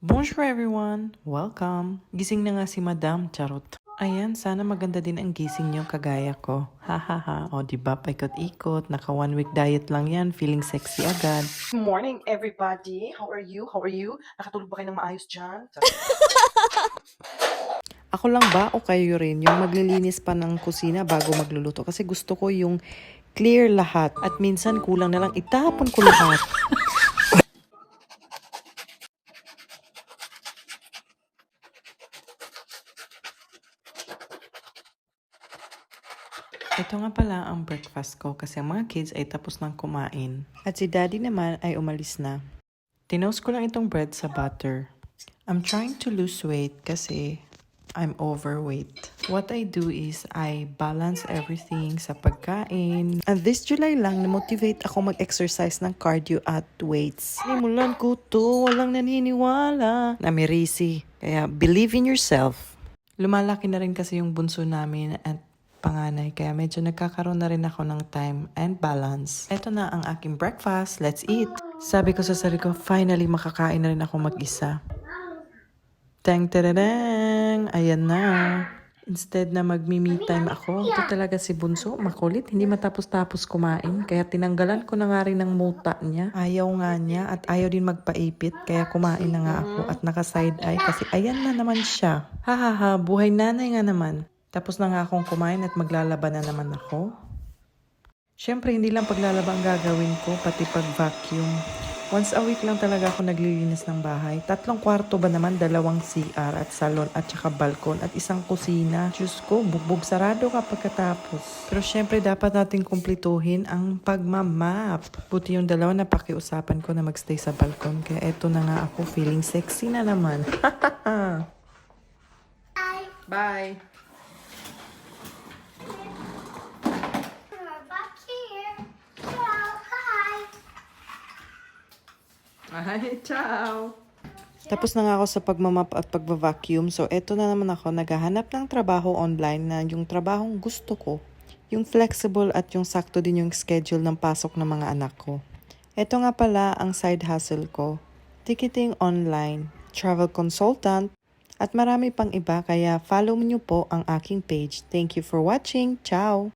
Bonjour everyone! Welcome! Gising na nga si Madam, charot. Ayan, sana maganda din ang gising niyo kagaya ko. Hahaha, o diba paikot-ikot, naka 1 week diet lang yan, feeling sexy agad. Good morning, everybody. How are you? How are you? Nakatulog ba kayo ng maayos dyan? Ako lang ba o kayo rin yung maglilinis pa ng kusina bago magluluto? Kasi gusto ko yung clear lahat at minsan kulang na lang itapon ko lahat. Ito nga pala ang breakfast ko kasi ang mga kids ay tapos nang kumain. At si daddy naman ay umalis na. Tinost ko lang itong bread sa butter. I'm trying to lose weight kasi I'm overweight. What I do is I balance everything sa pagkain. And this July lang, na-motivate ako mag-exercise ng cardio at weights. Simulan ko to, walang naniniwala. Namirisi. Kaya believe in yourself. Lumalaki na rin kasi yung bunso namin at panganay. Kaya medyo nagkakaroon na rin ako ng time and balance. Ito na ang aking breakfast. Let's eat. Sabi ko sa sarili ko, finally makakain na rin ako mag-isa. Tang tararang! Ayan na. Instead na magmi-me time ako, ito talaga si Bunso, makulit, hindi matapos-tapos kumain. Kaya tinanggalan ko na nga rin ng muta niya. Ayaw nga niya at ayaw din magpaipit, kaya kumain na nga ako at naka-side eye kasi ayan na naman siya. Hahaha, buhay nanay nga naman. Tapos na nga akong kumain at maglalaban na naman ako. Siyempre, hindi lang paglalaba ang gagawin ko, pati pag-vacuum. Once a week lang talaga ako naglilinis ng bahay. 3 kwarto ba naman, 2 CR at salon at saka balkon at 1 kusina. Diyos ko, bugbog sarado ka pagkatapos. Pero syempre dapat natin kumplituhin ang pagmamap. Buti yung 2 na pakiusapan ko na magstay sa balkon. Kaya eto na nga ako, feeling sexy na naman. Bye. Bye! Back here. Hello. Hi. Ay, ciao! Tapos na nga ako sa pagmamap at pagva-vacuum. So, eto na naman ako, naghahanap ng trabaho online na yung trabahong gusto ko. Yung flexible at yung sakto din yung schedule ng pasok ng mga anak ko. Eto nga pala ang side hustle ko. Ticketing online, travel consultant, at marami pang iba kaya follow niyo po ang aking page. Thank you for watching. Ciao!